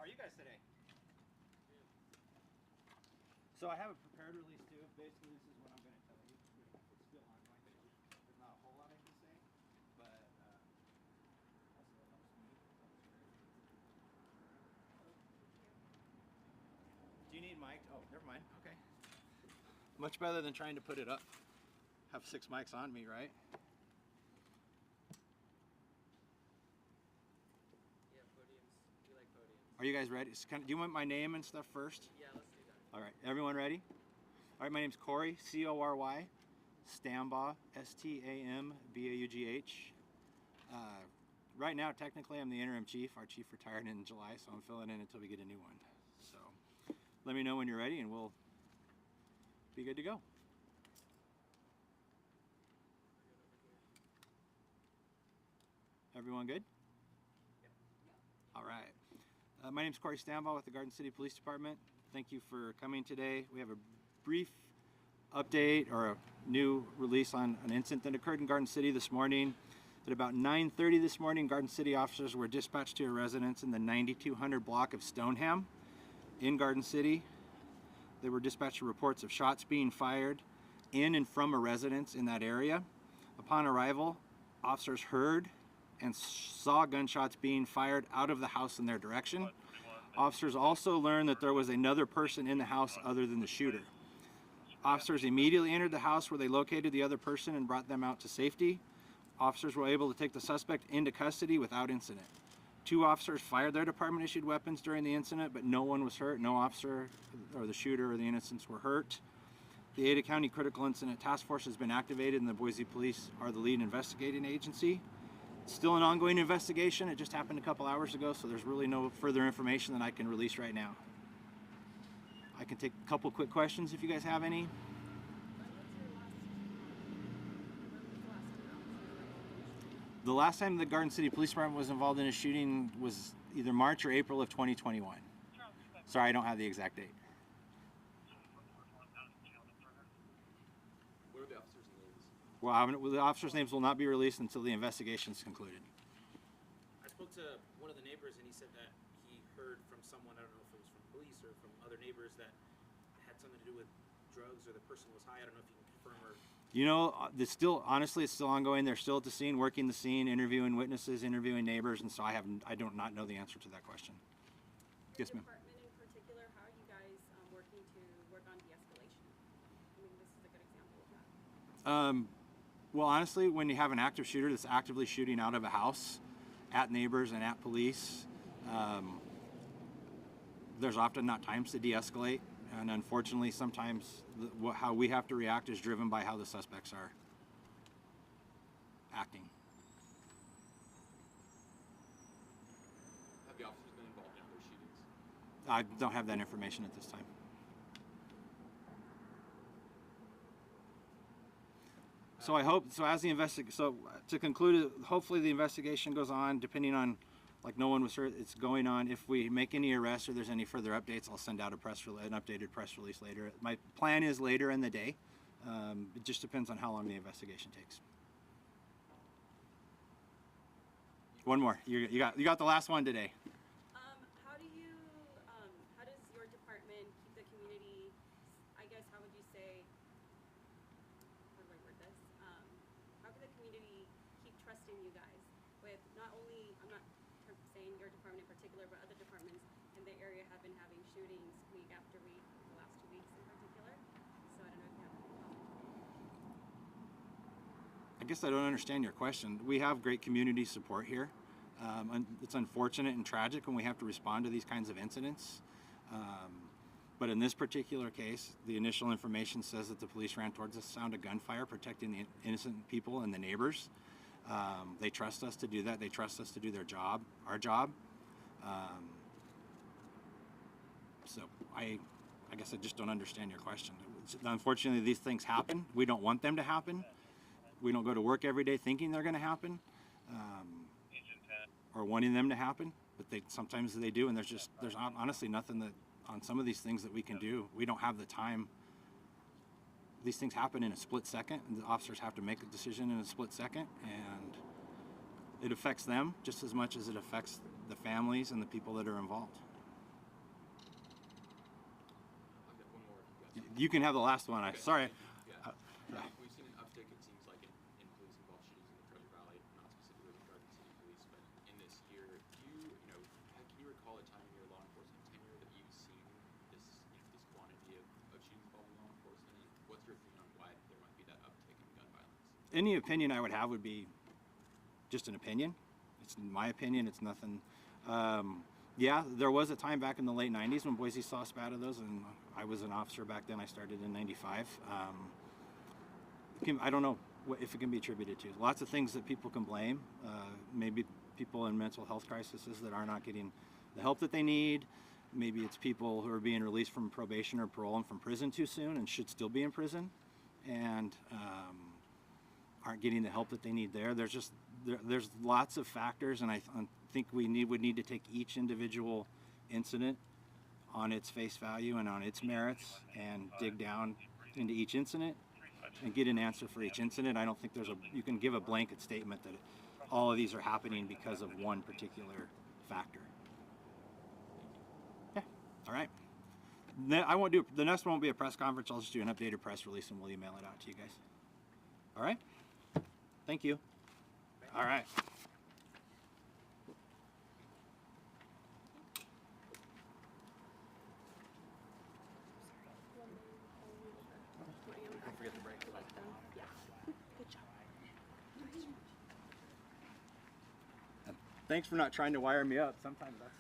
you guys today? So I have a prepared release too. Basically, this is what I'm going to tell you. It's still ongoing. There's not a whole lot I can say, but also it helps me. Do you need mic? Oh, never mind. Okay. Much better than trying to put it up. Have 6 mics on me, right? Yeah, podiums. We like podiums. Are you guys ready? Do you want my name and stuff first? Yeah, let's do that. All right, everyone ready? All right, my name's Corey, C-O-R-Y, Stambaugh, S-T-A-M-B-A-U-G-H. Right now, technically, I'm the interim chief. Our chief retired in July, so I'm filling in until we get a new one. So let me know when you're ready, and we'll be good to go. Everyone good? Yep. All right. My name's Corey Stambaugh with the Garden City Police Department. Thank you for coming today. We have a brief update or a new release on an incident that occurred in Garden City this morning. At about 9:30 this morning, Garden City officers were dispatched to a residence in the 9200 block of Stoneham in Garden City. They were dispatched to reports of shots being fired in and from a residence in that area. Upon arrival, officers heard and saw gunshots being fired out of the house in their direction. Officers also learned that there was another person in the house other than the shooter. Officers immediately entered the house where they located the other person and brought them out to safety. Officers were able to take the suspect into custody without incident. 2 officers fired their department-issued weapons during the incident, but no one was hurt. No officer or the shooter or the innocents were hurt. The Ada County Critical Incident Task Force has been activated, and the Boise Police are the lead investigating agency. It's still an ongoing investigation. It just happened a couple hours ago, so there's really no further information that I can release right now. I can take a couple quick questions if you guys have any. The last time the Garden City Police Department was involved in a shooting was either March or April of 2021. Sorry, I don't have the exact date. What are the officers' names? Well, the officers' names will not be released until the investigation is concluded. I spoke to one of the neighbors, and he said that he heard from someone, I don't know if it was from police or from other neighbors, that had something to do with drugs or the person was high. I don't know if you can confirm or... You know, honestly, it's still ongoing. They're still at the scene, working the scene, interviewing witnesses, interviewing neighbors, and so I do not know the answer to that question. Yes, ma'am. Department in particular, how are you guys working to work on de-escalation? I mean, this is a good example of that. Well, honestly, when you have an active shooter that's actively shooting out of a house at neighbors and at police, there's often not times to de-escalate. And unfortunately, sometimes how we have to react is driven by how the suspects are acting. Have the officers been involved in other shootings? I don't have that information at this time. So I hope, so to conclude, hopefully the investigation goes on, depending on, like no one was hurt, it's going on. If we make any arrests or there's any further updates, I'll send out an updated press release later. My plan is later in the day. It just depends on how long the investigation takes. One more. You got the last one today. How does your department keep the community, I guess, how would you say, how do I word this? How can the community keep trusting you guys with not only, I'm not saying your department in particular, but other departments in the area have been having shootings week after week, the last 2 weeks in particular. So I don't know if you have any comment. I guess I don't understand your question. We have great community support here. It's unfortunate and tragic when we have to respond to these kinds of incidents. But in this particular case, the initial information says that the police ran towards the sound of gunfire, protecting the innocent people and the neighbors. They trust us to do that. They trust us to do their job, our job. So I guess I just don't understand your question. Unfortunately, these things happen. We don't want them to happen. We don't go to work every day thinking they're going to happen, or wanting them to happen. But sometimes they do, and there's honestly nothing that on some of these things that we can do. We don't have the time. These things happen in a split second, and the officers have to make a decision in a split second, and it affects them just as much as it affects the families and the people that are involved. You can have the last one. Sorry. Yeah. Yeah. We've seen an uptick, it seems like, in police-involved shootings in the Treasure Valley, not specifically with Garden City Police, but in this year. Can you recall a time in your law enforcement tenure that you've seen this quantity of shootings involving law enforcement? And what's your opinion on why there might be that uptick in gun violence? Any opinion I would have would be just an opinion. It's my opinion. It's nothing. Yeah, there was a time back in the late 90s when Boise saw a spat of those, and I was an officer back then. I started in 95. I don't know if it can be attributed to. Lots of things that people can blame. Maybe people in mental health crises that are not getting the help that they need. Maybe it's people who are being released from probation or parole and from prison too soon and should still be in prison and aren't getting the help that they need there. There's lots of factors, and I think we would need to take each individual incident on its face value and on its merits and dig down into each incident and get an answer for each incident. I don't think you can give a blanket statement that all of these are happening because of one particular factor. Yeah, all right. I won't do, the next one won't be a press conference. I'll just do an updated press release and we'll email it out to you guys. All right? Thank you. All right. Don't forget the break. Thanks for not trying to wire me up. Sometimes that's